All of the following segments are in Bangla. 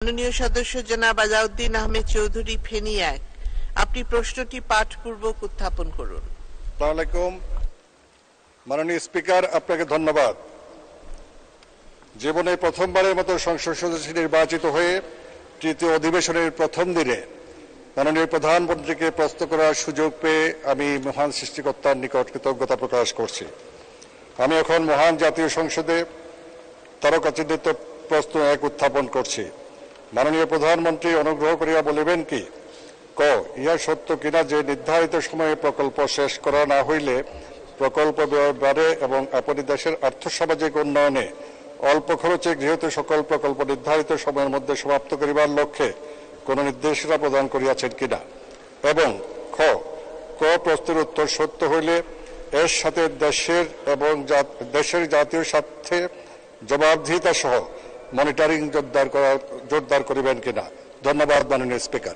মাননীয় সদস্য জনাব আলাউদ্দিন আহমেদ চৌধুরী ফেনী 1, আপনি প্রশ্নটি পাঠপূর্বক উত্থাপন করুন। আসসালামু আলাইকুম। মাননীয় স্পিকার, আপনাকে ধন্যবাদ। জীবনে প্রথমবারের মতো সংসদ সদস্য নির্বাচিত হয়ে তৃতীয় অধিবেশনের প্রথম দিনে মাননীয় প্রধানমন্ত্রীকে প্রশ্ন করার সুযোগ পেয়ে আমি মহান সৃষ্টিকর্তার নিকট কৃতজ্ঞতা প্রকাশ করছি। আমি এখন মহান জাতীয় সংসদে তারকাচিহ্নিত প্রশ্ন 1 উত্থাপন করছি। মাননীয় প্রধানমন্ত্রী অনুগ্রহ করিয়া বলিবেন কি, ক ইহা সত্য কিনা যে নির্ধারিত সময়ে প্রকল্প শেষ করা না হইলে প্রকল্প ব্যয় বাড়ে এবং আপনি দেশের আর্থসামাজিক উন্নয়নে অল্প খরচে গৃহীত সকল প্রকল্প নির্ধারিত সময়ের মধ্যে সমাপ্ত করিবার লক্ষ্যে কোন নির্দেশনা প্রদান করিয়াছেন কিনা, এবং ক প্রশ্নের উত্তর সত্য হইলে এর সাথে দেশের জাতীয় স্বার্থে জবাবদিহিতা সহ মনিটরিং জোরদার করিবেন কিনা। ধন্যবাদ মাননীয় স্পিকার।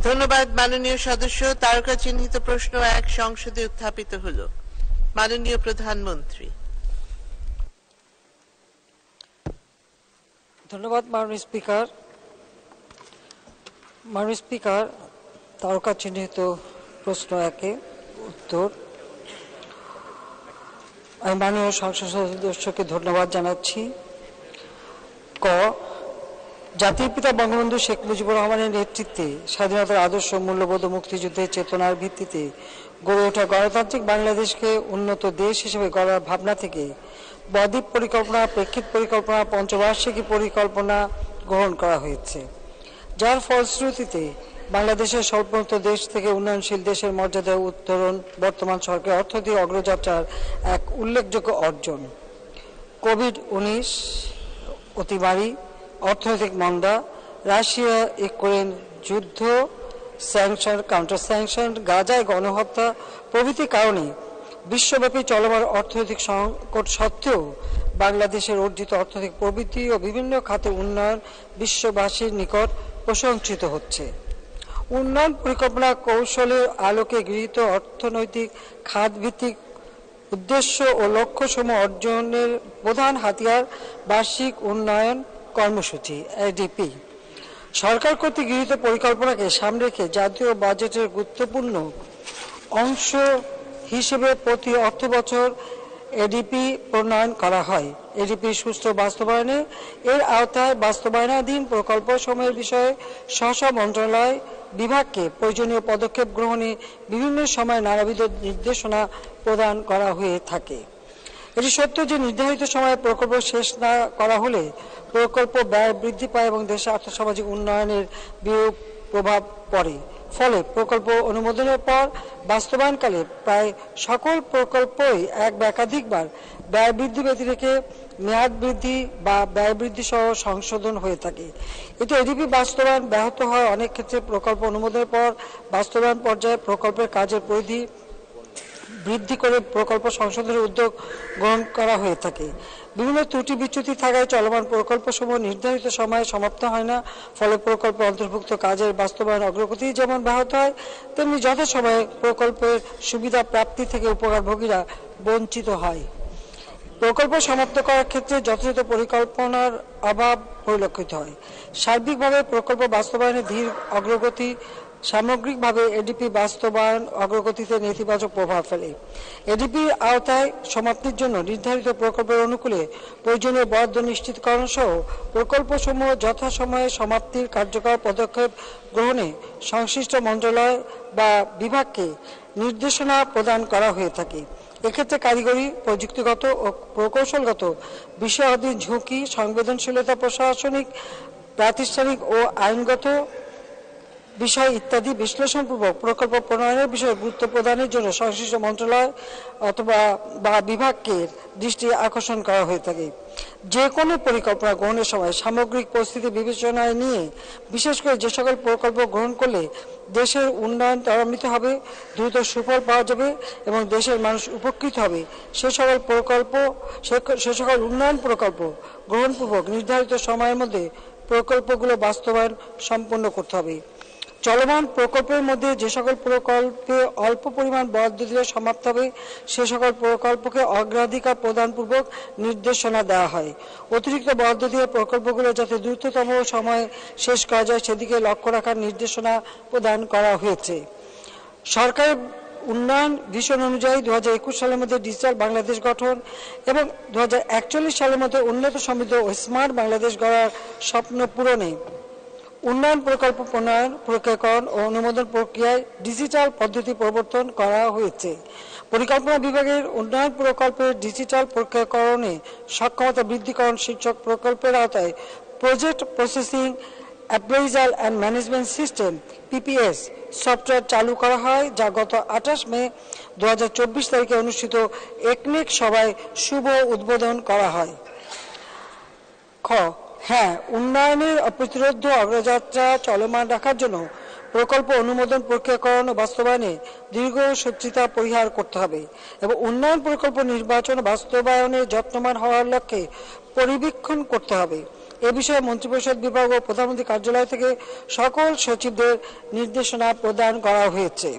ধন্যবাদ মাননীয় সদস্য। তারকা চিহ্নিত প্রশ্ন 1 সংসদে উত্থাপিত হল। মাননীয় প্রধানমন্ত্রী। ধন্যবাদ মাননীয় স্পিকার। মাননীয় স্পিকার, তারকা চিহ্নিত প্রশ্ন 1 উত্তর। আমি মাননীয় সংসদ সদস্যকে ধন্যবাদ জানাচ্ছি। ক জাতির পিতা বঙ্গবন্ধু শেখ মুজিবুর রহমানের নেতৃত্বে স্বাধীনতার আদর্শ, মূল্যবোধ ও মুক্তিযুদ্ধের চেতনার ভিত্তিতে গড়ে ওঠা গণতান্ত্রিক বাংলাদেশকে উন্নত দেশ হিসেবে গড়ার ভাবনা থেকে বদ্বীপ পরিকল্পনা, প্রেক্ষিত পরিকল্পনা, পঞ্চবার্ষিকী পরিকল্পনা গ্রহণ করা হয়েছে, যার ফলশ্রুতিতে বাংলাদেশের স্বল্পোন্নত দেশ থেকে উন্নয়নশীল দেশের মর্যাদা উত্তরণ বর্তমান সরকারের অর্থনৈতিক অগ্রযাত্রার এক উল্লেখযোগ্য অর্জন। কোভিড-19 অতিমারী, অর্থনৈতিক মন্দা, রাশিয়া ইউক্রেন যুদ্ধ, স্যাংশন, কাউন্টার স্যাংশন, গাজায় গণহত্যা প্রভৃতি কারণে বিশ্বব্যাপী চলমান অর্থনৈতিক সংকট সত্ত্বেও বাংলাদেশের অর্জিত অর্থনৈতিক প্রবৃদ্ধি ও বিভিন্ন খাতে উন্নয়ন বিশ্ববাসীর নিকট প্রশংসিত হচ্ছে। উন্নয়ন পরিকল্পনা কৌশলের আলোকে গৃহীত অর্থনৈতিক খাতভিত্তিক উদ্দেশ্য ও লক্ষ্যসমূহ অর্জনের প্রধান হাতিয়ার বার্ষিক উন্নয়ন কর্মসূচি এডিপি। সরকার কর্তৃক গৃহীত পরিকল্পনাকে সামনে রেখে জাতীয় বাজেটের গুরুত্বপূর্ণ অংশ হিসেবে প্রতি অর্থবছর এডিপি প্রণয়ন করা হয়। এডিপি সুষ্ঠু বাস্তবায়নে এর আওতায় বাস্তবায়নাধীন প্রকল্প সমূহের বিষয়ে স্ব মন্ত্রণালয় বিভাগকে প্রয়োজনীয় পদক্ষেপ গ্রহণে বিভিন্ন সময় নানাবিধ নির্দেশনা প্রদান করা হয়ে থাকে। এটি সত্য যে নির্ধারিত সময়ে প্রকল্প শেষ না করা হলে প্রকল্প ব্যয় বৃদ্ধি পায় এবং দেশের আর্থসামাজিক উন্নয়নের বিরূপ প্রভাব পড়ে। ফলে প্রকল্প অনুমোদনের পর বাস্তবায়নকালে প্রায় সকল প্রকল্পই এক বা একাধিকবার ব্যয় বৃদ্ধি ব্যতিরেকে মেয়াদ বৃদ্ধি বা ব্যয় বৃদ্ধি সহ সংশোধন হয়ে থাকে। এতে এডিপি বাস্তবায়ন ব্যাহত হয়। অনেক ক্ষেত্রে প্রকল্প অনুমোদনের পর বাস্তবায়ন পর্যায়ে প্রকল্পের কাজের পরিধি বৃদ্ধি করে প্রকল্প সংশোধনের উদ্যোগ গ্রহণ করা হয়ে থাকে। বিভিন্ন ত্রুটি বিচ্যুতি থাকায় চলমান প্রকল্পসমূহ নির্ধারিত সময়ে সমাপ্ত হয় না। ফলে প্রকল্প অন্তর্ভুক্ত কাজের বাস্তবায়ন অগ্রগতি যেমন ব্যাহত হয়, তেমনি যথাসময়ে প্রকল্পের সুবিধা প্রাপ্তি থেকে উপকারভোগীরা বঞ্চিত হয়। প্রকল্প সমাপ্ত করার ক্ষেত্রে যথাযথ পরিকল্পনার অভাব পরিলক্ষিত হয়। সার্বিকভাবে প্রকল্প বাস্তবায়নে ধীর অগ্রগতি সামগ্রিকভাবে এডিপি বাস্তবায়ন অগ্রগতিতে নেতিবাচক প্রভাব ফেলে। এডিপির আওতায় সমাপ্তির জন্য নির্ধারিত প্রকল্পের অনুকূলে প্রয়োজনীয় বরাদ্দ নিশ্চিতকরণ সহ প্রকল্পসমূহ যথাসময়ে সমাপ্তির কার্যকর পদক্ষেপ গ্রহণে সংশ্লিষ্ট মন্ত্রণালয় বা বিভাগকে নির্দেশনা প্রদান করা হয়ে থাকে। এক্ষেত্রে কারিগরি, প্রযুক্তিগত ও প্রকৌশলগত বিষয়াধীন ঝুঁকি, সংবেদনশীলতা, প্রশাসনিক, প্রাতিষ্ঠানিক ও আইনগত বিষয় ইত্যাদি বিশ্লেষণপূর্বক প্রকল্প প্রণয়নের বিষয়ে গুরুত্ব প্রদানের জন্য সংশ্লিষ্ট মন্ত্রণালয় অথবা বিভাগকে দৃষ্টি আকর্ষণ করা হয়ে থাকে। যে কোনো পরিকল্পনা গ্রহণের সময় সামগ্রিক পরিস্থিতি বিবেচনায় নিয়ে বিশেষ করে যে সকল প্রকল্প গ্রহণ করলে দেশের উন্নয়ন ত্বরান্বিত হবে, দ্রুত সুফল পাওয়া যাবে এবং দেশের মানুষ উপকৃত হবে, সে সকল উন্নয়ন প্রকল্প গ্রহণপূর্বক নির্ধারিত সময়ের মধ্যে প্রকল্পগুলো বাস্তবায়ন সম্পন্ন করতে হবে। চলমান প্রকল্পের মধ্যে যে সকল প্রকল্পে অল্প পরিমাণ বরাদ্দ দিলে সমাপ্ত হবে সে সকল প্রকল্পকে অগ্রাধিকার প্রদানপূর্বক নির্দেশনা দেওয়া হয়। অতিরিক্ত বরাদ্দ দিয়ে প্রকল্পগুলো যাতে দ্রুততম সময়ে শেষ করা যায় সেদিকে লক্ষ্য রাখার নির্দেশনা প্রদান করা হয়েছে। সরকারের উন্নয়ন ভিশন অনুযায়ী 2021 সালের মধ্যে ডিজিটাল বাংলাদেশ গঠন এবং 2041 সালের মধ্যে উন্নত সমৃদ্ধ ও স্মার্ট বাংলাদেশ গড়ার স্বপ্ন পূরণে উন্নয়ন প্রকল্প প্রণয়ন, প্রক্রিয়াকরণ ও অনুমোদন প্রক্রিয়ায় ডিজিটাল পদ্ধতি প্রবর্তন করা হয়েছে। পরিকল্পনা বিভাগের উন্নয়ন প্রকল্পের ডিজিটাল প্রক্রিয়াকরণে সক্ষমতা বৃদ্ধিকরণ শীর্ষক প্রকল্পের আওতায় project processing appraisal and management system PPS software চালু করা হয়, যা গত 28 মে 2024 তারিখে অনুষ্ঠিত একনেক সভায় শুভ উদ্বোধন করা হয়। উন্নয়নের অপ্রতিরোধ্য অগ্রযাত্রা চলমান রাখার জন্য প্রকল্প অনুমোদন প্রক্রিয়াকরণ ও বাস্তবায়নে দীর্ঘসূত্রিতা পরিহার করতে হবে এবং উন্নয়ন প্রকল্প নির্বাচন ও বাস্তবায়নে যত্নবান হওয়ার লক্ষ্যে পরিবীক্ষণ করতে হবে। এ বিষয়ে মন্ত্রিপরিষদ বিভাগ ও প্রধানমন্ত্রী কার্যালয় থেকে সকল সচিবদের নির্দেশনা প্রদান করা হয়েছে।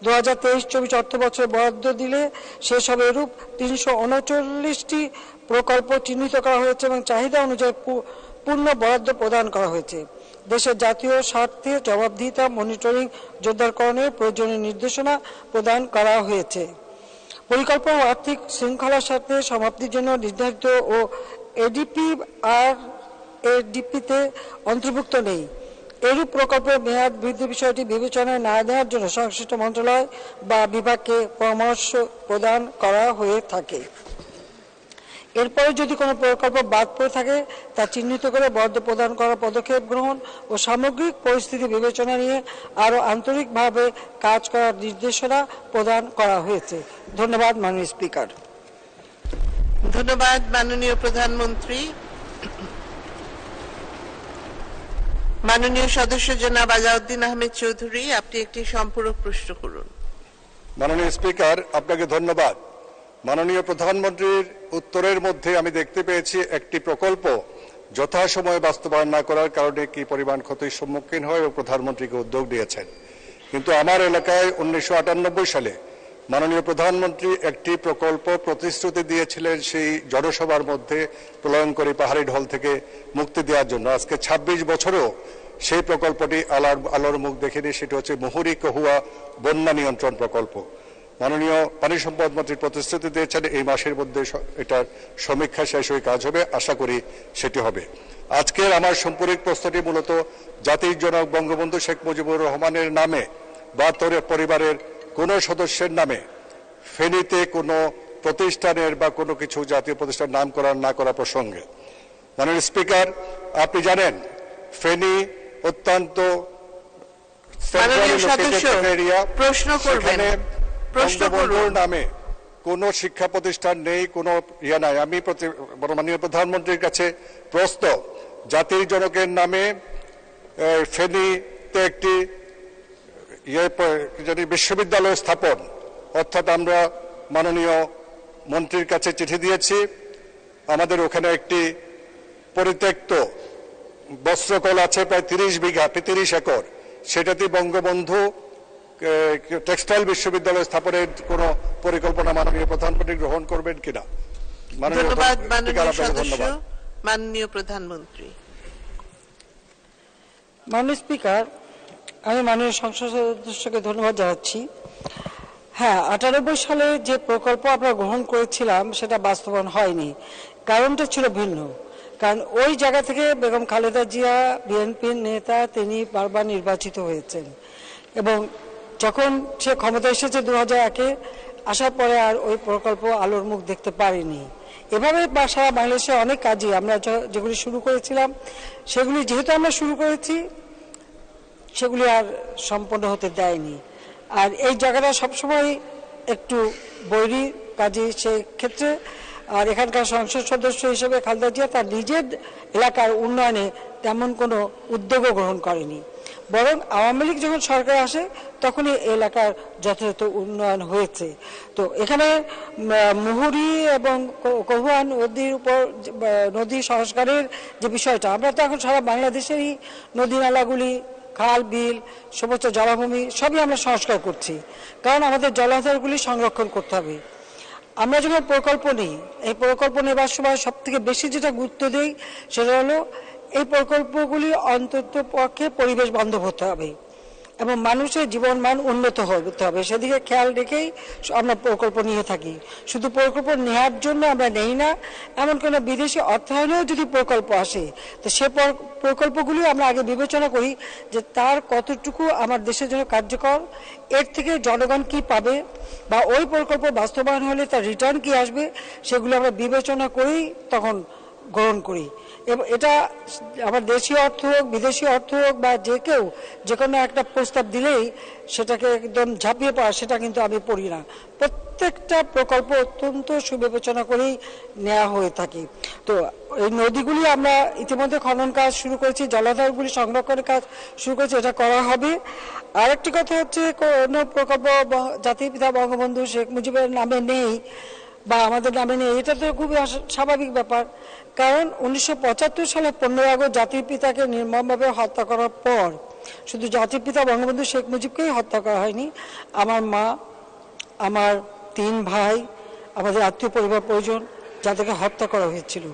2023-24 অর্থ বছরে বরাদ্দ দিলে শেষ হবে এরূপ 339টি প্রকল্প চিহ্নিত করা হয়েছে এবং চাহিদা অনুযায়ী পূর্ণ বরাদ্দ প্রদান করা হয়েছে। দেশের জাতীয় স্বার্থে জবাবদিহিতা মনিটরিং জোরদারকরণের প্রয়োজনীয় নির্দেশনা প্রদান করা হয়েছে। পরিকল্পনা ও আর্থিক শৃঙ্খলার সাথে সমাপ্তির জন্য নির্ধারিত ও ADP-তে অন্তর্ভুক্ত নেই এরূপ প্রকল্পের মেয়াদ বৃদ্ধি বিষয়টি বিবেচনায় না নেওয়ার জন্য সংশ্লিষ্ট মন্ত্রণালয় বা বিভাগকে পরামর্শ প্রদান করা হয়ে থাকে। এরপরে যদি কোনো প্রকল্প বাদ পড়ে থাকে তা চিহ্নিত করে বরাদ্দ প্রদান করার পদক্ষেপ গ্রহণ ও সামগ্রিক পরিস্থিতি বিবেচনা নিয়ে আরও আন্তরিকভাবে কাজ করার নির্দেশনা প্রদান করা হয়েছে। ধন্যবাদ মাননীয় স্পিকার। ধন্যবাদ মাননীয় প্রধানমন্ত্রী। মাননীয় সদস্য জনাব আলাউদ্দিন আহমেদ চৌধুরী, আপনি একটি সম্পূরক প্রশ্ন করুন। মাননীয় স্পিকার, আপনাকে ধন্যবাদ। মাননীয় প্রধানমন্ত্রীর উত্তরের মধ্যে আমি দেখতে পেয়েছি একটি প্রকল্প যথাসময়ে বাস্তবায়ন না করার কারণে কি পরিমাণ ক্ষতির সম্মুখীন হয় এবং প্রধানমন্ত্রীকে উদ্যোগ নিয়েছেন। কিন্তু আমার এলাকায় 1998 সালে মাননীয় প্রধানমন্ত্রী একটি প্রকল্প প্রতিশ্রুতি দিয়েছিলেন সেই জনসভার মধ্যে প্রলয়ঙ্করী পাহাড়ি ঢল থেকে মুক্তি দেওয়ার জন্য। আজকে 26 বছরেও সেই প্রকল্পটি আলোর মুখ দেখেনি। সেটি হচ্ছে মুহুরী কহুয়া বন্যা নিয়ন্ত্রণ প্রকল্প। মাননীয় পানি সম্পদ মন্ত্রী প্রতিশ্রুতি দিয়েছেন এই মাসের মধ্যে এটার সমীক্ষা শেষ হয়ে কাজ হবে, আশা করি সেটি হবে। আজকের আমার সম্পূরক প্রশ্নটি মূলত জাতির জনক বঙ্গবন্ধু শেখ মুজিবুর রহমানের নামে বা তার পরিবারের কোনো সদস্যের নামে ফেনীতে কোনো প্রতিষ্ঠানের বা কোনো কিছু জাতীয় প্রতিষ্ঠান নামকরণ না করা প্রসঙ্গে। মাননীয় স্পিকার, আপনি জানেন ফেনী অত্যন্ত বঙ্গবন্ধুর নামে কোনো শিক্ষা প্রতিষ্ঠান নেই, কোনো নাই। আমি মাননীয় প্রধানমন্ত্রীর কাছে প্রশ্ন, জাতির জনকের নামে ফেনীতে একটি বিশ্ববিদ্যালয় স্থাপন, অর্থাৎ আমরা মাননীয় মন্ত্রীর কাছে চিঠি দিয়েছি। আমাদের ওখানে একটি পরিত্যক্ত বস্ত্রকল আছে প্রায় 30 বিঘা, 30 একর, সেটাতে বঙ্গবন্ধু টেক্সটাইল বিশ্ববিদ্যালয় স্থাপনের কোন পরিকল্পনা মাননীয় প্রধানমন্ত্রী গ্রহণ করবেন কিনা? ধন্যবাদ মাননীয় সদস্য। মাননীয় প্রধানমন্ত্রী। মাননীয় স্পিকার, আমি মাননীয় সংসদ সদস্যকে ধন্যবাদ জানাচ্ছি। 98 সালে যে প্রকল্প আমরা গ্রহণ করেছিলাম সেটা বাস্তবায়ন হয়নি। কারণটা ছিল ভিন্ন। কারণ ওই জায়গা থেকে বেগম খালেদা জিয়া বিএনপির নেতা, তিনি বারবার নির্বাচিত হয়েছেন এবং যখন সে ক্ষমতা এসেছে 2001-এ, আসার পরে আর ওই প্রকল্প আলোর মুখ দেখতে পারেনি। এভাবে সারা বাংলাদেশে অনেক কাজই আমরা যেগুলি শুরু করেছিলাম সেগুলি যেহেতু আমরা শুরু করেছি সেগুলি আর সম্পন্ন হতে দেয়নি। আর এই জায়গাটা সবসময় একটু বৈরী কাজে সেক্ষেত্রে। আর এখানকার সংসদ সদস্য হিসেবে খালেদা জিয়া তার নিজের এলাকার উন্নয়নে তেমন কোনো উদ্যোগও গ্রহণ করেনি, বরং আওয়ামী লীগ যখন সরকার আসে তখনই এলাকার যথাযথ উন্নয়ন হয়েছে। তো এখানে মুহুরী এবং কহুয়া নদীর উপর নদী সংস্কারের যে বিষয়টা, আমরা তো এখন সারা বাংলাদেশেরই নদী নালাগুলি খাল বিল সমস্ত জলাভূমি সবই আমরা সংস্কার করছি, কারণ আমাদের জলাধারগুলি সংরক্ষণ করতে হবে। আমরা যখন প্রকল্প নিই, এই প্রকল্প নেবার সময় সব থেকে বেশি যেটা গুরুত্ব দিই সেটা হলো এই প্রকল্পগুলি অন্তত পক্ষে পরিবেশ বান্ধব হতে হবে এবং মানুষের জীবন মান উন্নত হতে হবে, সেদিকে খেয়াল রেখেই আমরা প্রকল্প নিয়ে থাকি। শুধু প্রকল্প নেওয়ার জন্য আমরা নেই না, এমন কোনো বিদেশি অর্থায়নেও যদি প্রকল্প আসে তো সে প্রকল্পগুলি আমরা আগে বিবেচনা করি যে তার কতটুকু আমার দেশের জন্য কার্যকর, এর থেকে জনগণ কি পাবে, বা ওই প্রকল্প বাস্তবায়ন হলে তার রিটার্ন কি আসবে, সেগুলো আমরা বিবেচনা করেই তখন গ্রহণ করি। এবং এটা আমার দেশীয় অর্থ হোক বিদেশি অর্থ হোক বা যে কেউ যে কোনো একটা প্রস্তাব দিলেই সেটাকে একদম ঝাঁপিয়ে পড়া, সেটা কিন্তু আমি পড়ি না। প্রত্যেকটা প্রকল্প অত্যন্ত সুবিবেচনা করেই নেওয়া হয়ে থাকে। তো এই নদীগুলি আমরা ইতিমধ্যে খনন কাজ শুরু করেছি, জলাধারগুলি সংরক্ষণের কাজ শুরু করেছি, এটা করা হবে। আরেকটি কথা হচ্ছে, কোনো প্রকল্প জাতির পিতা বঙ্গবন্ধু শেখ মুজিবের নামে নেই বা আমাদের নামে নেই, এটা তো খুবই স্বাভাবিক ব্যাপার। কারণ 1975 সালে 15 আগস্ট জাতির পিতাকে নির্মমভাবে হত্যা করার পর শুধু জাতির পিতা বঙ্গবন্ধু শেখ মুজিবকেই হত্যা করা হয়নি, আমার মা, আমার 3 ভাই, আমাদের আত্মীয় পরিবার পরিজন যাদেরকে হত্যা করা হয়েছিল।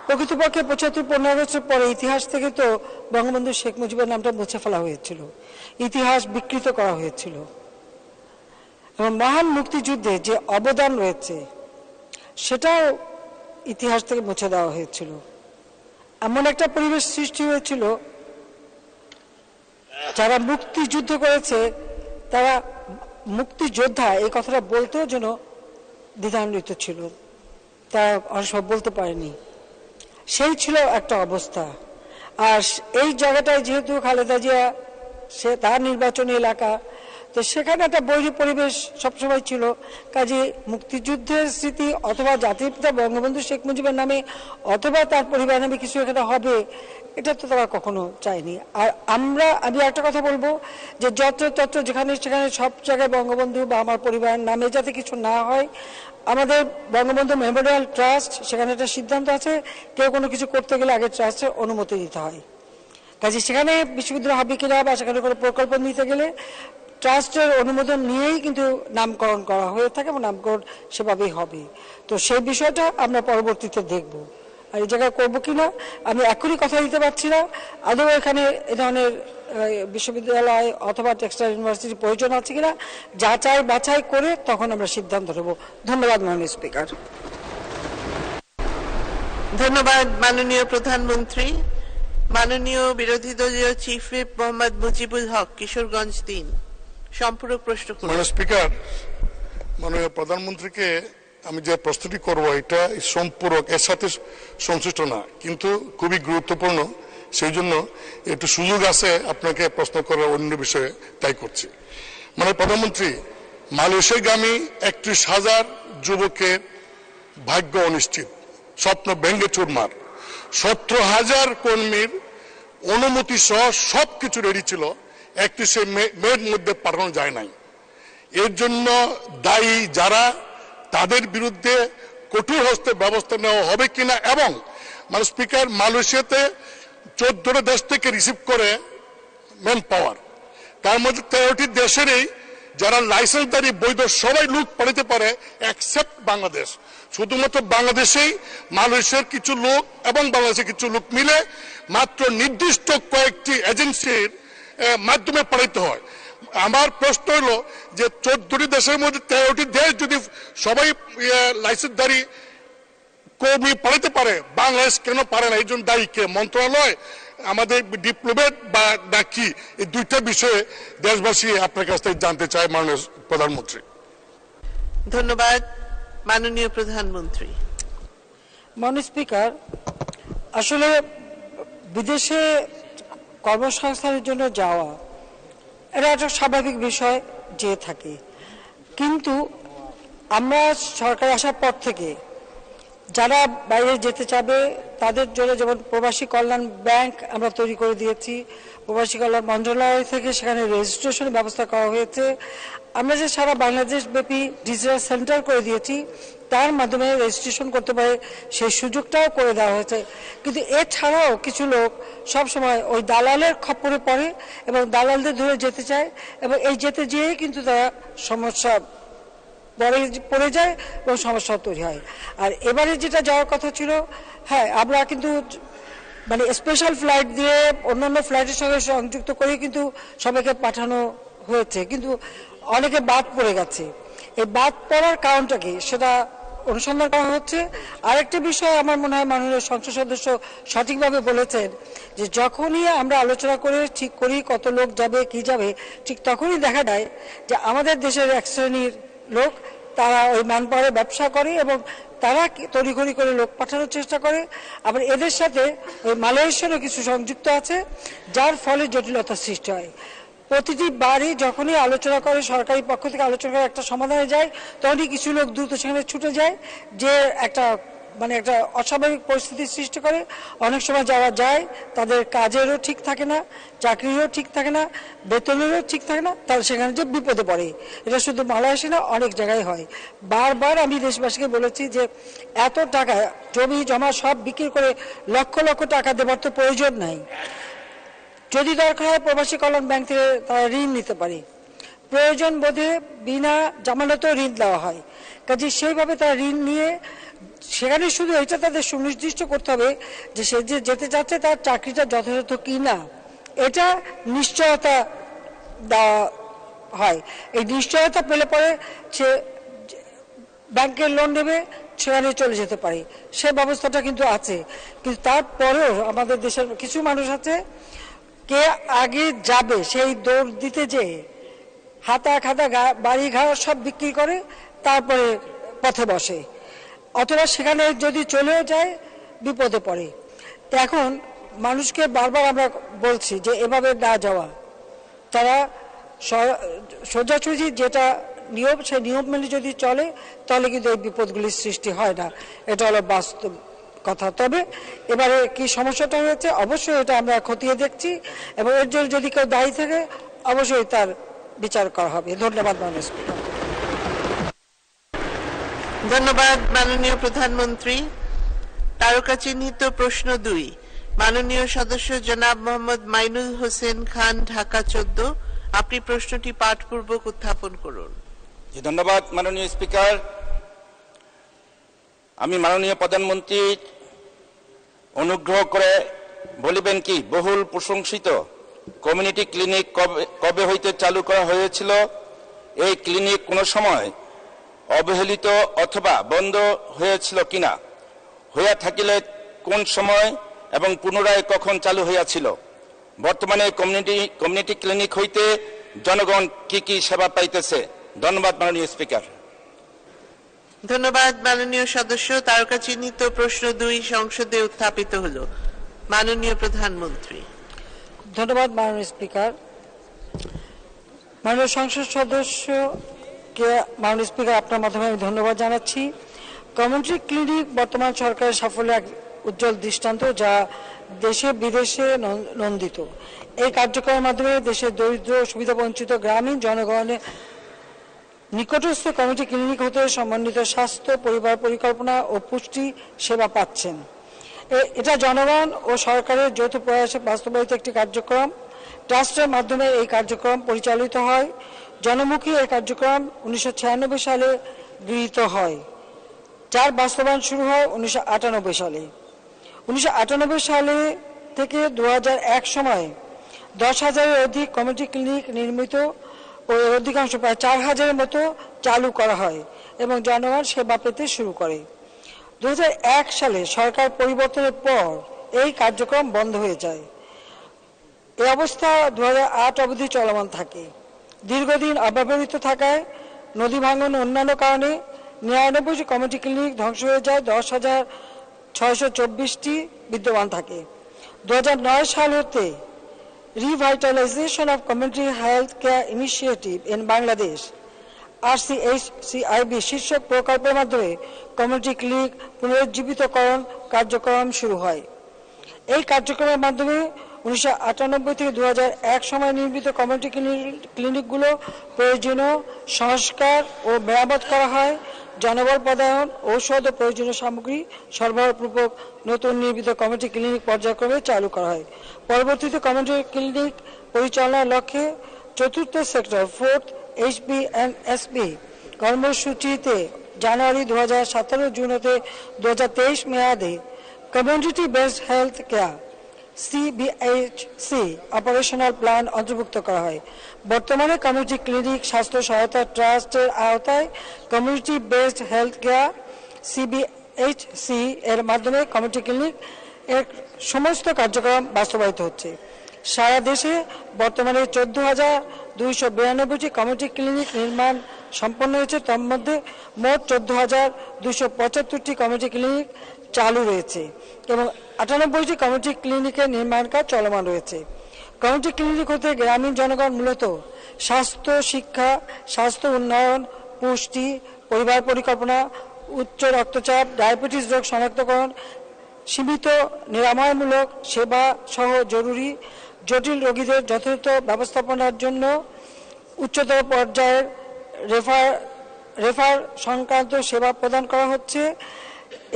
প্রকৃতপক্ষে 75-15 বছর পরে ইতিহাস থেকে তো বঙ্গবন্ধু শেখ মুজিবের নামটা মুছে ফেলা হয়েছিল, ইতিহাস বিকৃত করা হয়েছিল এবং মহান মুক্তিযুদ্ধে যে অবদান রয়েছে সেটাও ইতিহাস থেকে মুছে দেওয়া হয়েছিল। এমন একটা পরিবেশ সৃষ্টি হয়েছিল, যারা মুক্তিযুদ্ধ করেছে তারা মুক্তিযোদ্ধা এই কথাটা বলতেও যেন দ্বিধান্বিত ছিল, তারা অনেক সময় বলতে পারেনি। সেই ছিল একটা অবস্থা। আর এই জায়গাটায় যেহেতু খালেদা জিয়া সে তার নির্বাচনী এলাকা, তো সেখানে একটা বৈরী পরিবেশ সবসময় ছিল। কাজে মুক্তিযুদ্ধের স্মৃতি অথবা জাতির পিতা বঙ্গবন্ধু শেখ মুজিবের নামে অথবা তার পরিবার নামে কিছু এখানে হবে, এটা তো তারা কখনো চায়নি। আর আমি একটা কথা বলবো যে যত্র যেখানে সেখানে সব জায়গায় বঙ্গবন্ধু বা আমার পরিবারের নামে যাতে কিছু না হয়, আমাদের বঙ্গবন্ধু মেমোরিয়াল ট্রাস্ট সেখানে একটা সিদ্ধান্ত আছে, কেউ কোনো কিছু করতে গেলে আগে ট্রাস্টের অনুমতি দিতে হয়। কাজে সেখানে বিশ্ববিদ্যালয় হবে কিনা বা সেখানে কোনো প্রকল্প নিতে গেলে ট্রাস্টের অনুমোদন নিয়েই কিন্তু নামকরণ করা হয়ে থাকে এবং নামকরণ সেভাবেই হবে। তো সেই বিষয়টা আমরা পরবর্তীতে দেখব। আর এই জায়গায় করবো কিনা আমি এখনই কথা দিতে পারছি না। আদৌ এখানে এ ধরনের বিশ্ববিদ্যালয় অথবা টেক্সটাইল ইউনিভার্সিটির প্রয়োজন আছে কিনা যাচাই বাছাই করে তখন আমরা সিদ্ধান্ত নেব। ধন্যবাদ মাননীয় স্পিকার। ধন্যবাদ মাননীয় প্রধানমন্ত্রী। মাননীয় বিরোধী দলীয় চিফ হুইপ মোহাম্মদ মুজিবুল হক, কিশোরগঞ্জ 3, সম্পূরক প্রশ্ন করুন। মাননীয় স্পিকার, মাননীয় প্রধানমন্ত্রীকে আমি যে প্রশ্নটি করব এটা সম্পূরক, এর সাথে সংশ্লিষ্ট না, কিন্তু খুবই গুরুত্বপূর্ণ, সেই জন্য একটু সুযোগ আছে আপনাকে প্রশ্ন করার অন্য বিষয়ে, তাই করছি। মানে প্রধানমন্ত্রী, মালয়েশিয়াগামী 31,000 যুবকের ভাগ্য অনিশ্চিত, স্বপ্ন ভেঙ্গে চুরমার। 17,000 কর্মীর অনুমতি সহ সবকিছু রেডি ছিল, 31শে মের মধ্যে পাঠানো যায় নাই। এর জন্য দায়ী যারা, তাদের বিরুদ্ধে কঠোর হস্তে ব্যবস্থা নেওয়া হবে কিনা, এবং মানে স্পিকার, মালয়েশিয়াতে 14টা দেশ থেকে রিসিভ করে ম্যান পাওয়ার, তার মধ্যে 13টি দেশেরই যারা লাইসেন্সধারী বৈধ সবাই লোক পাঠাতে পারে এক্সেপ্ট বাংলাদেশ। শুধুমাত্র বাংলাদেশেই মালয়েশিয়ার কিছু লোক এবং বাংলাদেশের কিছু লোক মিলে মাত্র নির্দিষ্ট কয়েকটি এজেন্সির মাধ্যমে পাঠাইতে হয়। আমার প্রশ্ন হলো যে 14টি দেশের মধ্যে 13টি দেশ যদি সবাই লাইসেন্সধারী কর্মী পাঠাতে পারে, বাংলাদেশ কেন পারে না? এই জন্য দায়ী কে? মন্ত্রণালয়, আমাদের ডিপ্লোমেট বা নাকি? এই দুইটা বিষয়ে দেশবাসী আপনার কাছ থেকে জানতে চায় মাননীয় প্রধানমন্ত্রী। ধন্যবাদ মাননীয় প্রধানমন্ত্রী। মাননীয় স্পিকার, আসলে বিদেশে কর্মসংস্থানের জন্য যাওয়া এটা একটা স্বাভাবিক বিষয়, যে থাকে। কিন্তু আমরা সরকার আসার পর থেকে যারা বাইরে যেতে চাবে তাদের জন্য যেমন প্রবাসী কল্যাণ ব্যাংক আমরা তৈরি করে দিয়েছি, প্রবাসী কল্যাণ মন্ত্রণালয় থেকে সেখানে রেজিস্ট্রেশনের ব্যবস্থা করা হয়েছে। আমরা যে সারা বাংলাদেশ ব্যাপী ডিজিটাল সেন্টার করে দিয়েছি, তার মাধ্যমে রেজিস্ট্রেশন করতে পারে সেই সুযোগটাও করে দেওয়া হয়েছে। কিন্তু এছাড়াও কিছু লোক সব সময় ওই দালালের খপ্পরে পড়ে এবং দালালদের ধরে যেতে চায় এবং এই যেতে যেয়ে কিন্তু তারা সমস্যা পড়ে যায় এবং সমস্যা তৈরি হয়। আর এবারে যেটা যাওয়ার কথা ছিল, হ্যাঁ আমরা কিন্তু মানে স্পেশাল ফ্লাইট দিয়ে অন্যান্য ফ্লাইটের সঙ্গে সংযুক্ত করে কিন্তু সবাইকে পাঠানো হয়েছে, কিন্তু অনেকে বাদ পড়ে গেছে। এই বাদ পড়ার কারণটা কি সেটা অনুসন্ধান করা হচ্ছে। আরেকটা বিষয় আমার মনে হয় মাননীয় সংসদ সদস্য সঠিকভাবে বলেছেন যে যখনই আমরা আলোচনা করে ঠিক করি কত লোক যাবে কি যাবে, ঠিক তখনই দেখা যায় যে আমাদের দেশের এক শ্রেণীর লোক তারা ওই ম্যানপাওয়ারে ব্যবসা করে এবং তারা তড়িঘড়ি করে লোক পাঠানোর চেষ্টা করে। আবার এদের সাথে ওই মালয়েশিয়ারও কিছু সংযুক্ত আছে, যার ফলে জটিলতার সৃষ্টি হয়। প্রতিটি বারই যখনই আলোচনা করে সরকারি পক্ষ থেকে আলোচনা করে একটা সমাধানে যায়, তখনই কিছু লোক দ্রুত সেখানে ছুটে যায়, যে একটা মানে একটা অস্বাভাবিক পরিস্থিতির সৃষ্টি করে। অনেক সময় যারা যায় তাদের কাজেরও ঠিক থাকে না, চাকরিরও ঠিক থাকে না, বেতনেরও ঠিক থাকে না, তারা সেখানে যে বিপদে পড়ে। এটা শুধু মালয়েশিয়া না, অনেক জায়গায় হয়। বারবার আমি দেশবাসীকে বলেছি যে এত টাকা জমি জমা সব বিক্রি করে লক্ষ লক্ষ টাকা দেবার তো প্রয়োজন নাই। যদি দরকার হয় প্রবাসী কল্যাণ ব্যাংক থেকে তারা ঋণ নিতে পারে, প্রয়োজন বোধে বিনা জামানতেও ঋণ দেওয়া হয়। কাজে সেইভাবে তারা ঋণ নিয়ে সেখানে শুধু এটা তাদের সুনির্দিষ্ট করতে হবে যে সে যে যেতে চাচ্ছে তার চাকরিটা যথাযথ কি না, এটা নিশ্চয়তা দেওয়া হয়। এই নিশ্চয়তা পেলে পরে সে ব্যাংকের লোন নেবে, সেখানে চলে যেতে পারে, সে ব্যবস্থাটা কিন্তু আছে। কিন্তু তারপরেও আমাদের দেশের কিছু মানুষ আছে, কে আগে যাবে সেই দৌড় দিতে যে হাতা খাতা বাড়ি ঘর সব বিক্রি করে তারপরে পথে বসে, অথবা সেখানে যদি চলেও যায় বিপদে পড়ে। তো এখন মানুষকে বারবার আমরা বলছি যে এভাবে না যাওয়া, তারা সোজাসুজি যেটা নিয়ম সেই নিয়ম মেনে যদি চলে তাহলে কিন্তু এই বিপদগুলির সৃষ্টি হয় না। এটা হলো বাস্তব কথা। তবে এবারে কি সমস্যাটা হয়েছে অবশ্যই এটা আমরা খতিয়ে দেখছি এবং এর জন্য যদি কেউ দায়ী থাকে অবশ্যই তার বিচার করা হবে। ধন্যবাদ মাননীয় স্পিকার। ধন্যবাদ মাননীয় প্রধানমন্ত্রী। তারকা চিহ্নিত প্রশ্ন 2, মাননীয় সদস্য জনাব মোহাম্মদ মাইনুল হোসেন খান, ঢাকা 14। আপনি প্রশ্নটি পাঠপূর্বক উত্থাপন করুন। ধন্যবাদ মাননীয় স্পিকার। আমি মাননীয় প্রধানমন্ত্রী অনুগ্রহ করে বলিবেন কি বহুল প্রশংসিত কমিউনিটি ক্লিনিক কবে হইতে চালু করা হয়েছিল? এই ক্লিনিক কোন সময় অবহেলিত অথবা বন্ধ হয়েছিল কিনা? হইয়া থাকিলে কোন সময় এবং পুনরায় কখন চালু হইয়াছিল? বর্তমানে কমিউনিটি ক্লিনিক হইতে জনগণ কি কি সেবা পাইতেছে? ধন্যবাদ মাননীয় স্পিকার। ধন্যবাদ মাননীয় সদস্য। তারকা চিহ্নিত প্রশ্ন 2 সংসদে উত্থাপিত হলো। মাননীয় প্রধানমন্ত্রী। ধন্যবাদ মাননীয় স্পিকার। মাননীয় সংসদ সদস্যকে মাননীয় স্পিকার আপনার মাধ্যমে আমি ধন্যবাদ জানাচ্ছি। কমিউনিটি ক্লিনিক বর্তমান সরকারের সাফল্যের এক উজ্জ্বল দৃষ্টান্ত, যা দেশে বিদেশে নন্দিত। এই কার্যক্রমের মাধ্যমে দেশের দরিদ্র সুবিধাবঞ্চিত গ্রামীণ জনগণের নিকটস্থ কমিউনিটি ক্লিনিক হতে সমন্বিত স্বাস্থ্য, পরিবার পরিকল্পনা ও পুষ্টি সেবা পাচ্ছেন। এটা জনগণ ও সরকারের যৌথ প্রয়াসে বাস্তবায়িত একটি কার্যক্রম। ট্রাস্টের মাধ্যমে এই কার্যক্রম পরিচালিত হয়। জনমুখী এই কার্যক্রম 1996 সালে গৃহীত হয়, যার বাস্তবায়ন শুরু হয় 1998 সালে। 1998 সালে থেকে 2001 সময়ে 10,000-এর অধিক কমিউনিটি ক্লিনিক নির্মিত ও এর অধিকাংশ প্রায় 4,000-এর মতো চালু করা হয় এবং জনগণ সেবা পেতে শুরু করে। 2001 সালে সরকার পরিবর্তনের পর এই কার্যক্রম বন্ধ হয়ে যায়। এই অবস্থা 2008 অবধি চলমান থাকে। দীর্ঘদিন অব্যবহৃত থাকায়, নদী ভাঙন ও অন্যান্য কারণে 99টি কমিউনিটি ক্লিনিক ধ্বংস হয়ে যায়। 10,624টি বিদ্যমান থাকে। 2009 সাল হতে revitalisation of community health care initiative in Bangladesh RCHCIB শীর্ষক প্রকল্পের মাধ্যমে কমিউনিটি ক্লিনিক পুনরুজ্জীবিতকরণ কার্যক্রম শুরু হয়। এই কার্যক্রমের মাধ্যমে 1998 থেকে 2001 সময় নির্মিত কমিউনিটি ক্লিনিকগুলো প্রয়োজনীয় সংস্কার ও মেরামত করা হয়। জনবল পদায়ন, ঔষধ ও প্রয়োজনীয় সামগ্রী সরবরাহপূর্বক নতুন নির্মিত কমিউনিটি ক্লিনিক পর্যায়ক্রমে চালু করা হয়। পরবর্তীতে কমিউনিটি ক্লিনিক পরিচালনার লক্ষ্যে চতুর্থ সেক্টর 4th HBNSP কর্মসূচিতে জানুয়ারি 2017 জুন হতে 2023 মেয়াদে community based health care CBHC operational plan অন্তর্ভুক্ত করা হয়। বর্তমানে কমিউনিটি ক্লিনিক স্বাস্থ্য সহায়তা ট্রাস্টের আওতায় community based health care CBHC এর মাধ্যমে কমিউনিটি ক্লিনিক এর সমস্ত কার্যক্রম বাস্তবায়িত হচ্ছে। সারা দেশে বর্তমানে 14,292টি কমিউনিটি ক্লিনিক নির্মাণ সম্পন্ন হয়েছে। তার মধ্যে মোট 14,275টি কমিউনিটি ক্লিনিক চালু রয়েছে এবং 98টি কমিউনিটি ক্লিনিকের নির্মাণ কাজ চলমান রয়েছে। কমিউনিটি ক্লিনিক হতে গ্রামীণ জনগণ মূলত স্বাস্থ্য শিক্ষা, স্বাস্থ্য উন্নয়ন, পুষ্টি, পরিবার পরিকল্পনা, উচ্চ রক্তচাপ, ডায়াবেটিস রোগ শনাক্তকরণ, সীমিত নিরাময়মূলক সেবা সহ জরুরি জটিল রোগীদের যথাযথ ব্যবস্থাপনার জন্য উচ্চতর পর্যায়ের রেফার সংক্রান্ত সেবা প্রদান করা হচ্ছে।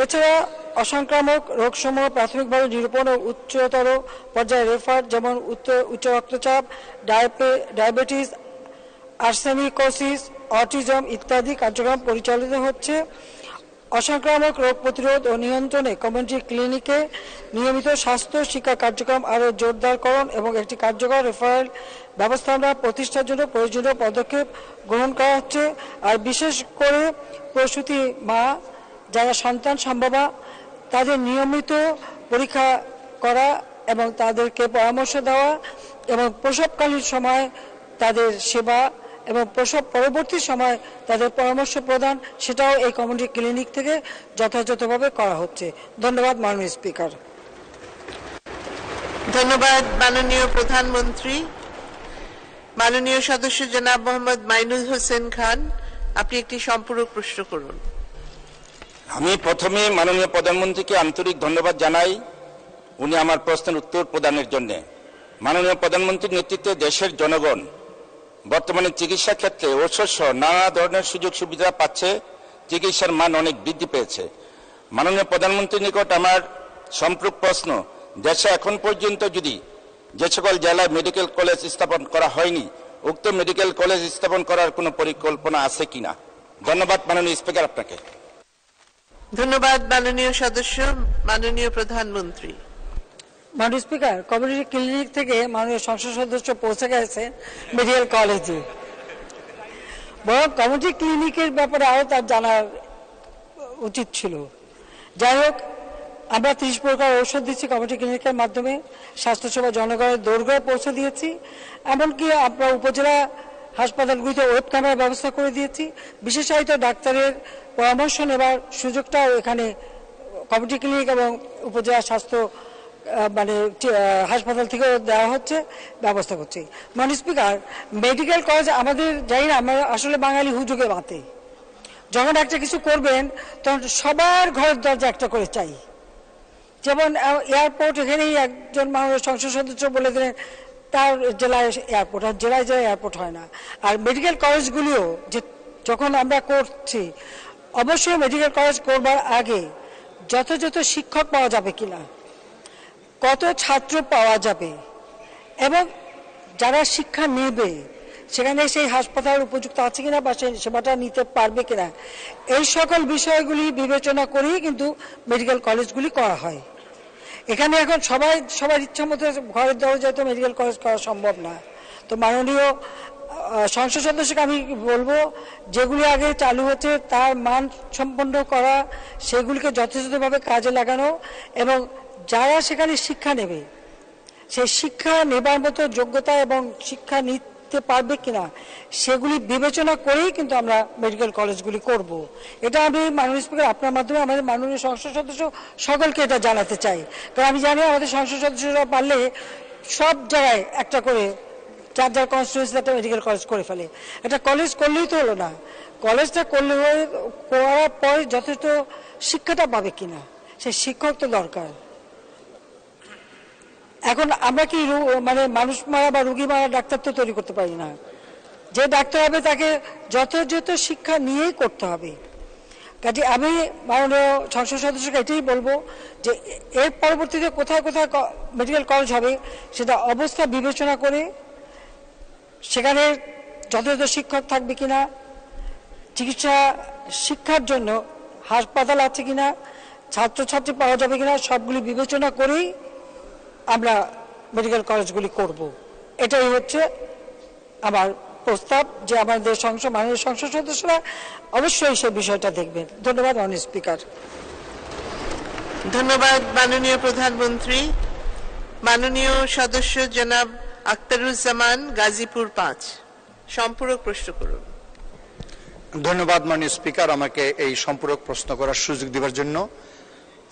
এছাড়া অসংক্রামক রোগসমূহ প্রাথমিকভাবে নিরূপণ ও উচ্চতর পর্যায়ে রেফার, যেমন উচ্চ রক্তচাপ, ডায়াবেটিস, আর্সেনিকোসিস, অটিজম ইত্যাদি কার্যক্রম পরিচালিত হচ্ছে। অসংক্রামক রোগ প্রতিরোধ ও নিয়ন্ত্রণে কমিউনিটি ক্লিনিকে নিয়মিত স্বাস্থ্য শিক্ষা কার্যক্রম আরও জোরদারকরণ এবং একটি কার্যকর রেফারেল ব্যবস্থাপনা প্রতিষ্ঠার জন্য প্রয়োজনীয় পদক্ষেপ গ্রহণ করা হচ্ছে। আর বিশেষ করে প্রসূতি মা যারা সন্তান সম্ভবা তাদের নিয়মিত পরীক্ষা করা এবং তাদেরকে পরামর্শ দেওয়া এবং প্রসবকালীন সময় তাদের সেবা এবং প্রসব পরবর্তী সময় তাদের পরামর্শ প্রদান, সেটাও এই কমিউনিটি ক্লিনিক থেকে যথাযথভাবে করা হচ্ছে। ধন্যবাদ মাননীয় স্পিকার। ধন্যবাদ মাননীয় প্রধানমন্ত্রী। মাননীয় সদস্য জনাব মোহাম্মদ মাইনুল হোসেন খান, আপনি একটি সম্পূরক প্রশ্ন করুন। আমি প্রথমে মাননীয় প্রধানমন্ত্রীকে আন্তরিক ধন্যবাদ জানাই উনি আমার প্রশ্নের উত্তর প্রদানের জন্য। মাননীয় প্রধানমন্ত্রীর নেতৃত্বে দেশের জনগণ বর্তমানে চিকিৎসা ক্ষেত্রে ঔষধ সহ নানা ধরনের সুযোগ সুবিধা পাচ্ছে, চিকিৎসার মান অনেক বৃদ্ধি পেয়েছে। মাননীয় প্রধানমন্ত্রীর নিকট আমার সম্পূরক প্রশ্ন, দেশে এখন পর্যন্ত যদি যে সকল জেলায় মেডিকেল কলেজ স্থাপন করা হয়নি, উক্ত মেডিকেল কলেজ স্থাপন করার কোনো পরিকল্পনা আছে কিনা? ধন্যবাদ মাননীয় স্পিকার আপনাকে। ধন্যবাদ মাননীয় সদস্য। মাননীয় প্রধানমন্ত্রী। মাননীয় স্পিকার, কমিউনিটি ক্লিনিক থেকে মাননীয় সংসদ সদস্য পৌঁছে গেছে মেডিকেল কলেজে, বরং কমিউনিটি ক্লিনিকের ব্যাপারে আরো তার জানার উচিত ছিল। যাই হোক, আমরা 30 প্রকার ঔষধ দিচ্ছি কমিউনিটি ক্লিনিকের মাধ্যমে, স্বাস্থ্যসেবা জনগণের দোরগোড়ায় পৌঁছে দিয়েছি। এমনকি আমরা উপজেলা হাসপাতালগুলিতে ওয়েব ক্যামেরার ব্যবস্থা করে দিয়েছি। বিশেষায়িত ডাক্তারের পরামর্শ নেবার সুযোগটাও এখানে কমিউনিটি ক্লিনিক এবং উপজেলা স্বাস্থ্য হাসপাতাল থেকেও দেওয়া হচ্ছে, ব্যবস্থা করছি। মাননীয় স্পিকার, মেডিকেল কলেজ আমাদের জানি না, আমরা আসলে বাঙালি হুজুগে বাতে, যখন একটা কিছু করবেন তখন সবার ঘরের দরজা একটা করে চাই। যেমন এয়ারপোর্ট, এখানেই একজন মাননীয় সংসদ সদস্য বলে দিলেন তার জেলায় এয়ারপোর্ট, আর জেলায় জেলায় এয়ারপোর্ট হয় না। আর মেডিকেল কলেজগুলিও যে যখন আমরা করছি, অবশ্যই মেডিকেল কলেজ করবার আগে যথাযথ শিক্ষক পাওয়া যাবে কিনা, কত ছাত্র পাওয়া যাবে এবং যারা শিক্ষা নেবে সেখানে সেই হাসপাতাল উপযুক্ত আছে কিনা বা সেই সেবাটা নিতে পারবে কিনা, এই সকল বিষয়গুলি বিবেচনা করেই কিন্তু মেডিকেল কলেজগুলি করা হয়। এখানে এখন সবার ইচ্ছা মতো ঘরের দরজায় তো মেডিকেল কলেজ করা সম্ভব না। তো মাননীয় সংসদ সদস্যকে আমি বলবো, যেগুলি আগে চালু হচ্ছে তার মান সম্পন্ন করা, সেগুলিকে যথাযথভাবে কাজে লাগানো এবং যারা সেখানে শিক্ষা নেবে সেই শিক্ষা নেবার মতো যোগ্যতা এবং শিক্ষা নিতে পারবে কিনা সেগুলি বিবেচনা করেই কিন্তু আমরা মেডিকেল কলেজগুলি করব। এটা আমি মাননীয় স্পিকার আপনার মাধ্যমে আমাদের মাননীয় সংসদ সদস্য সকলকে এটা জানাতে চাই। কারণ আমি জানি আমাদের সংসদ সদস্যরা পারলে সব জায়গায় একটা করে যার যার কনস্টিটিউয়েন্সিতে একটা মেডিকেল কলেজ করে ফেলে। একটা কলেজ করলেই তো হলো না, কলেজটা করার পর যথেষ্ট শিক্ষাটা পাবে কিনা সেই শিক্ষক তো দরকার। এখন আমরা কি মানে মানুষ মারা বা রুগী মারা ডাক্তার তো তৈরি করতে পারি না। যে ডাক্তার হবে তাকে যথাযথ শিক্ষা নিয়েই করতে হবে। কাজে আমি মাননীয় সংসদ সদস্যকে এটাই বলবো যে এর পরবর্তীতে কোথায় কোথায় মেডিকেল কলেজ হবে সেটা অবস্থা বিবেচনা করে সেখানে যথাযথ শিক্ষক থাকবে কিনা, চিকিৎসা শিক্ষার জন্য হাসপাতাল আছে কিনা, ছাত্রছাত্রী পাওয়া যাবে কিনা, সবগুলি বিবেচনা করেই আমরা মেডিকেল কলেজগুলি করব। এটাই হচ্ছে আমার প্রস্তাব যে আমাদের মাননীয় সংসদ সদস্যরা অবশ্যই সেই বিষয়টা দেখবেন। ধন্যবাদ মাননীয় স্পিকার। ধন্যবাদ মাননীয় প্রধানমন্ত্রী। মাননীয় সদস্য জনাব আখতারুজ্জামান, গাজীপুর 5, সম্পূরক প্রশ্ন করুন। ধন্যবাদ মাননীয় স্পিকার আমাকে এই সম্পূরক প্রশ্ন করার সুযোগ দেওয়ার জন্য।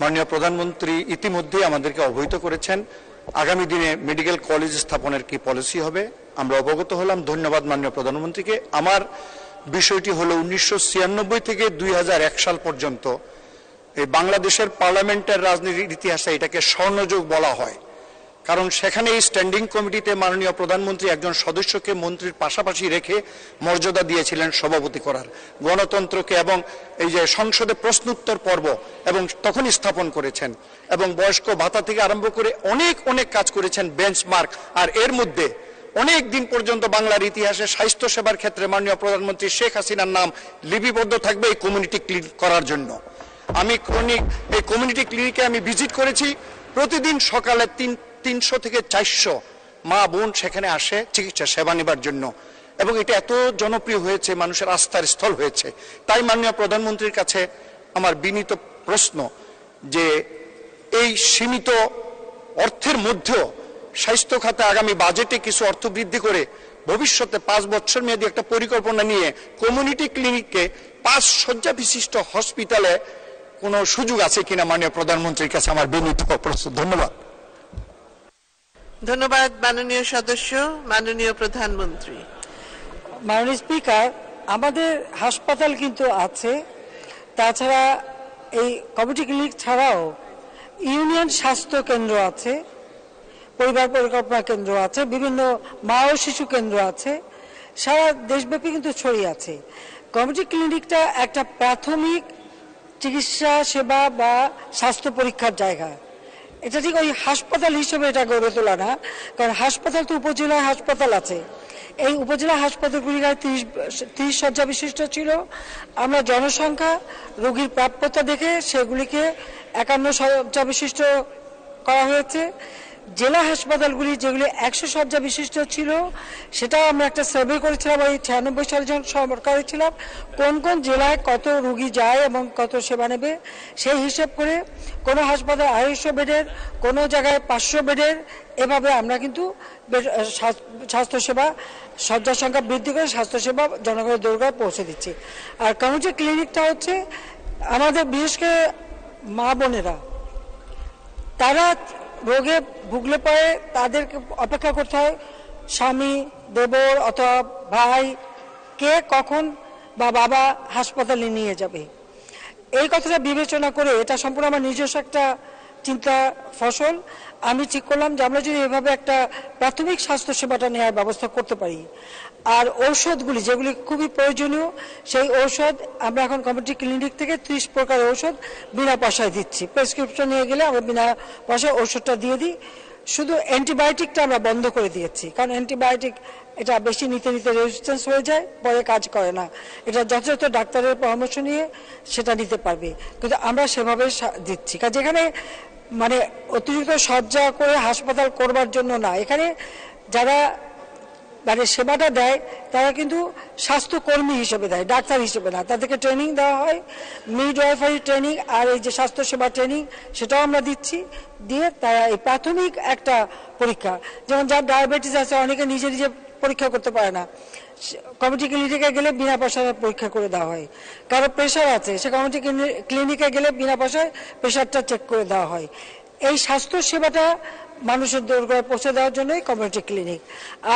মাননীয় প্রধানমন্ত্রী ইতিমধ্যে আমাদেরকে অবহিত করেছেন আগামী দিনে মেডিকেল কলেজ স্থাপনের কি পলিসি হবে, আমরা অবগত হলাম। ধন্যবাদ মাননীয় প্রধানমন্ত্রীকে। আমার বিষয়টি হলো 1996 থেকে 2001 সাল পর্যন্ত এই বাংলাদেশের পার্লামেন্টের রাজনীতির ইতিহাসে এটাকে স্বর্ণযুগ বলা হয়, কারণ সেখানে এই স্ট্যান্ডিং কমিটিতে মাননীয় প্রধানমন্ত্রী একজন সদস্যকে মন্ত্রীর পাশাপাশি রেখে মর্যাদা দিয়েছিলেন সভাপতি করার, গণতন্ত্রকে এবং এই যে সংসদে প্রশ্নোত্তর পর্ব এবং তখনই স্থাপন করেছেন, এবং বয়স্ক ভাতা থেকে আরম্ভ করে অনেক অনেক কাজ করেছেন, বেঞ্চমার্ক। আর এর মধ্যে অনেক দিন পর্যন্ত বাংলার ইতিহাসে স্বাস্থ্য সেবার ক্ষেত্রে মাননীয় প্রধানমন্ত্রী শেখ হাসিনার নাম লিপিবদ্ধ থাকবে এই কমিউনিটি ক্লিনিক করার জন্য। আমি এই কমিউনিটি ক্লিনিকে আমি ভিজিট করেছি। প্রতিদিন সকালে 300 থেকে 400 মা বোন সেখানে আসে চিকিৎসা সেবা নেবার জন্য, এবং এটা এত জনপ্রিয় হয়েছে, মানুষের আস্থার স্থল হয়েছে। তাই মাননীয় প্রধানমন্ত্রীর কাছে আমার বিনীত প্রশ্ন যে এই সীমিত অর্থের মধ্যেও স্বাস্থ্য খাতে আগামী বাজেটে কিছু অর্থ বৃদ্ধি করে ভবিষ্যতে 5 বছর মেয়াদী একটা পরিকল্পনা নিয়ে কমিউনিটি ক্লিনিককে 5 শয্যা বিশিষ্ট হসপিটালে কোনো সুযোগ আছে কিনা মাননীয় প্রধানমন্ত্রীর কাছে আমার বিনীত প্রশ্ন। ধন্যবাদ। ধন্যবাদ মাননীয় সদস্য। মাননীয় প্রধানমন্ত্রী। মাননীয় স্পিকার, আমাদের হাসপাতাল কিন্তু আছে, তাছাড়া এই কমিউনিটি ক্লিনিক ছাড়াও ইউনিয়ন স্বাস্থ্য কেন্দ্র আছে, পরিবার পরিকল্পনা কেন্দ্র আছে, বিভিন্ন মা ও শিশু কেন্দ্র আছে, সারা দেশব্যাপী কিন্তু ছড়িয়ে আছে। কমিউনিটি ক্লিনিকটা একটা প্রাথমিক চিকিৎসা সেবা বা স্বাস্থ্য পরীক্ষার জায়গা। এটা ঠিক ওই হাসপাতাল হিসেবে এটা গড়ে তোলা না, কারণ হাসপাতাল তো উপজেলা হাসপাতাল আছে। এই উপজেলা হাসপাতালগুলির 30 শয্যা বিশিষ্ট ছিল। আমরা জনসংখ্যা, রোগীর প্রাপ্যতা দেখে সেগুলিকে 51 শয্যা বিশিষ্ট করা হয়েছে। জেলা হাসপাতালগুলি যেগুলি 100 শয্যা বিশিষ্ট ছিল, সেটাও আমরা একটা সার্ভে করেছিলাম এই 96 সালে যখন সরকারে ছিলাম, কোন কোন জেলায় কত রোগী যায় এবং কত সেবা নেবে সেই হিসেব করে কোনো হাসপাতাল 250 বেডের, কোনো জায়গায় 500 বেডের, এভাবে আমরা কিন্তু স্বাস্থ্যসেবা শয্যা সংখ্যা বৃদ্ধি করে স্বাস্থ্যসেবা জনগণের দৌড়ায় পৌঁছে দিচ্ছি। আর কমিউনিটি ক্লিনিকটা হচ্ছে আমাদের বিশেষ করে মা বোনেরা, তারা রোগে ভুগলে পরে তাদেরকে অপেক্ষা করতে হয় স্বামী, দেবর অথবা ভাই কে কখন বা বাবা হাসপাতালে নিয়ে যাবে। এই কথাটা বিবেচনা করে এটা সম্পূর্ণ আমার নিজস্ব একটা চিন্তা ফসল। আমি ঠিক করলাম যে আমরা যদি এভাবে একটা প্রাথমিক স্বাস্থ্য সেবাটা নেওয়ার ব্যবস্থা করতে পারি, আর ঔষধগুলি যেগুলি খুবই প্রয়োজনীয় সেই ঔষধ আমরা এখন কমিউনিটি ক্লিনিক থেকে 30 প্রকার ঔষধ বিনা পয়সায় দিচ্ছি। প্রেসক্রিপশন নিয়ে গেলে আমরা বিনা পয়সায় ঔষধটা দিয়ে দিই। শুধু অ্যান্টিবায়োটিকটা আমরা বন্ধ করে দিয়েছি, কারণ অ্যান্টিবায়োটিক এটা বেশি নিতে নিতে রেজিস্ট্যান্স হয়ে যায়, পরে কাজ করে না। এটা যথাযথ ডাক্তারের পরামর্শ নিয়ে সেটা নিতে পারবে, কিন্তু আমরা সেভাবে দিচ্ছি। কারণ যেখানে মানে অতিরিক্ত শয্যা করে হাসপাতাল করবার জন্য না, এখানে যারা মানে সেবাটা দেয় তারা কিন্তু স্বাস্থ্যকর্মী হিসেবে দেয়, ডাক্তার হিসেবে না। তাদেরকে ট্রেনিং দেওয়া হয়, মিডওয়াইফারি ট্রেনিং আর এই যে স্বাস্থ্যসেবা ট্রেনিং সেটাও আমরা দিচ্ছি। দিয়ে তারা এই প্রাথমিক একটা পরীক্ষা, যেমন যার ডায়াবেটিস আছে অনেকে নিজে নিজে পরীক্ষা করতে পারে না, কমিউনিটি ক্লিনিকে গেলে বিনা পয়সায় পরীক্ষা করে দেওয়া হয়। কারো প্রেশার আছে, সে কমিউনিটি ক্লিনিকে গেলে বিনা পয়সায় প্রেশারটা চেক করে দেওয়া হয়। এই স্বাস্থ্য সেবাটা মানুষের দোরগোড়ায় পৌঁছে দেওয়ার জন্যই কমিউনিটি ক্লিনিক।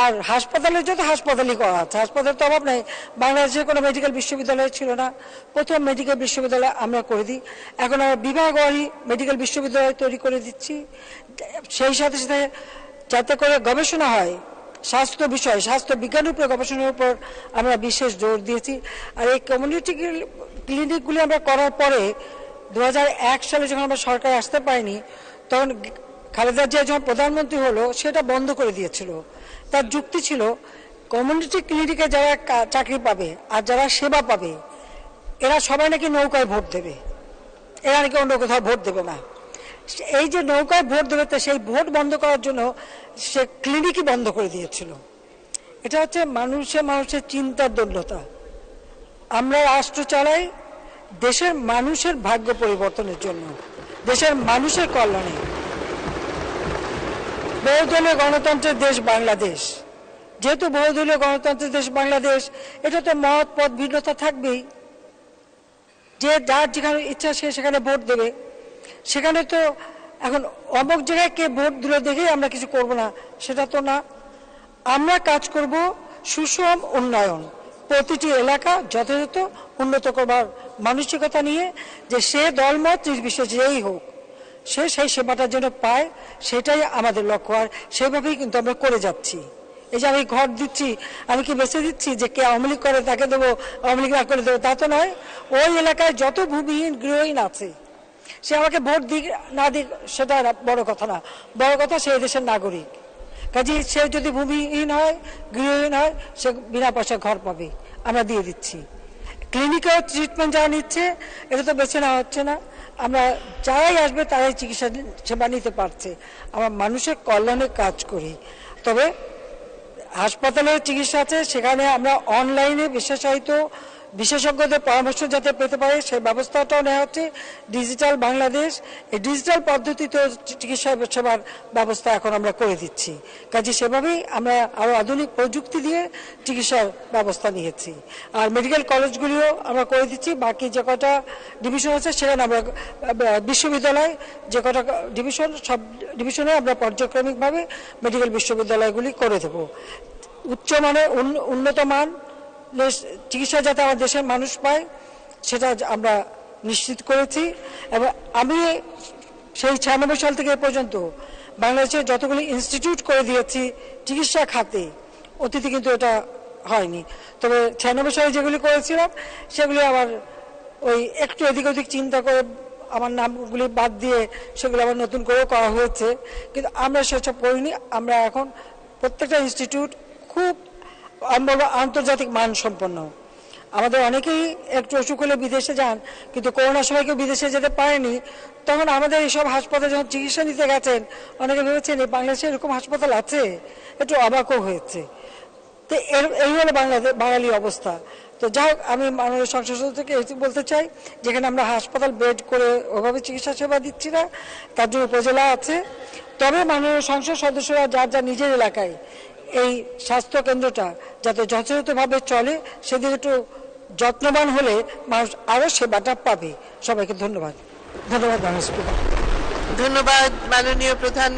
আর হাসপাতালের যত হাসপাতালই করা আছে, হাসপাতাল তো অভাব নেই। বাংলাদেশের কোনো মেডিকেল বিশ্ববিদ্যালয় ছিল না, প্রথম মেডিকেল বিশ্ববিদ্যালয় আমরা করে দিই। এখন আমরা বিভাগওয়ারি মেডিকেল বিশ্ববিদ্যালয় তৈরি করে দিচ্ছি। সেই সাথে সাথে যাতে করে গবেষণা হয় স্বাস্থ্য বিষয়, স্বাস্থ্য বিজ্ঞানের উপর গবেষণার উপর আমরা বিশেষ জোর দিয়েছি। আর এই কমিউনিটি ক্লিনিকগুলি আমরা করার পরে 2001 সালে যখন আমরা সরকারে আসতে পারিনি, তখন খালেদা জিয়া যখন প্রধানমন্ত্রী হলো সেটা বন্ধ করে দিয়েছিল। তার যুক্তি ছিল কমিউনিটি ক্লিনিকে যারা চাকরি পাবে আর যারা সেবা পাবে এরা সবাই নাকি নৌকায় ভোট দেবে, এরা নাকি অন্য কোথাও ভোট দেবে না। এই যে নৌকায় ভোট দেবে, তো সেই ভোট বন্ধ করার জন্য সে ক্লিনিকই বন্ধ করে দিয়েছিল। এটা হচ্ছে মানুষের চিন্তার দণ্ডতা। আমরা রাষ্ট্র চালাই দেশের মানুষের ভাগ্য পরিবর্তনের জন্য, দেশের মানুষের কল্যাণে। বহুদলীয় গণতন্ত্রের দেশ বাংলাদেশ, যেহেতু বহুদলীয় গণতন্ত্রের দেশ বাংলাদেশ, এটা তো মত পথ ভিন্নতা থাকবেই। যে যার যেখানে ইচ্ছা সে সেখানে ভোট দেবে। সেখানে তো এখন অমুক জায়গায় কে ভোট দিল দেখেই আমরা কিছু করব না, সেটা তো না। আমরা কাজ করব সুষম উন্নয়ন, প্রতিটি এলাকা যথাযথ উন্নত করবার মানসিকতা নিয়ে, যে সে দলমত নির্বিশেষে যেই হোক সে সেই সেবাটার জন্য পায়, সেটাই আমাদের লক্ষ্য। আর সেইভাবেই কিন্তু আমরা করে যাচ্ছি। এই যে আমি ঘর দিচ্ছি, আমি কি বেছে দিচ্ছি যে কে আওয়ামী লীগ করে তাকে দেবো, আওয়ামী লীগ না করে দেবো, তা তো নয়। ওই এলাকায় যত ভূমিহীন গৃহহীন আছে, সে আমাকে ভোট দিক না দিক সেটা বড় কথা না, বড় কথা সে দেশের নাগরিক। কাজে সে যদি ভূমিহীন হয়, গৃহহীন হয়, সে বিনা পয়সা ঘর পাবে, আমরা দিয়ে দিচ্ছি। ক্লিনিক্যাল ট্রিটমেন্ট যারা নিচ্ছে এটা তো বেছে নেওয়া হচ্ছে না, আমরা যারাই আসবে তারাই চিকিৎসা সেবা নিতে পারছে। আমরা মানুষের কল্যাণে কাজ করি। তবে হাসপাতালের চিকিৎসা আছে, সেখানে আমরা অনলাইনে বিশেষজ্ঞদের পরামর্শ যাতে পেতে পারে সেই ব্যবস্থাটাও নেওয়া হচ্ছে। ডিজিটাল বাংলাদেশ, এই ডিজিটাল পদ্ধতিতে চিকিৎসা সেবার ব্যবস্থা এখন আমরা করে দিচ্ছি। কাজে সেভাবেই আমরা আরো আধুনিক প্রযুক্তি দিয়ে চিকিৎসার ব্যবস্থা নিয়েছি। আর মেডিকেল কলেজগুলিও আমরা করে দিচ্ছি। বাকি যে কটা ডিভিশন আছে সেখানে আমরা বিশ্ববিদ্যালয় যে কটা ডিভিশন, সব ডিভিশনে আমরা পর্যায়ক্রমিকভাবে মেডিকেল বিশ্ববিদ্যালয়গুলি করে দেব। উচ্চমানের উন্নত মান চিকিৎসা যাতে আমার দেশের মানুষ পায় সেটা আমরা নিশ্চিত করেছি। এবং আমি সেই 96 সাল থেকে এ পর্যন্ত বাংলাদেশে যতগুলি ইনস্টিটিউট করে দিয়েছি চিকিৎসা খাতে, অতীতে কিন্তু এটা হয়নি। তবে 96 সালে যেগুলি করেছিলাম সেগুলি আবার ওই একটু এদিক ওদিক চিন্তা করে আমার নামগুলি বাদ দিয়ে সেগুলো আবার নতুন করে করা হয়েছে, কিন্তু আমরা সেসব করিনি। আমরা এখন প্রত্যেকটা ইনস্টিটিউট খুব আন্তর্জাতিক মান সম্পন্ন। আমাদের অনেকেই একটু অসুখ হলে বিদেশে যান, কিন্তু করোনার সময় কেউ বিদেশে যেতে পারেনি। তখন আমাদের এইসব হাসপাতালে যখন চিকিৎসা নিতে গেছেন, অনেকে ভেবেছেন বাংলাদেশে এরকম হাসপাতাল আছে, একটু অবাকও হয়েছে। তো এই হলো বাঙালি অবস্থা। তো যাই হোক, আমি মাননীয় সংসদ সদস্যকে বলতে চাই, যেখানে আমরা হাসপাতাল বেড করে ওভাবে চিকিৎসা সেবা দিচ্ছি না, তার জন্য উপজেলা আছে। তবে মাননীয় সংসদ সদস্যরা যার যার নিজের এলাকায় এই স্বাস্থ্য কেন্দ্রটা যাতে যথাযথভাবে চলে সেদিকে একটু যত্নবান হলে মানুষ আরো সেবাটা পাবে। সবাইকে ধন্যবাদ। ধন্যবাদ মাননীয় স্পিকার। ধন্যবাদ মাননীয় প্রধান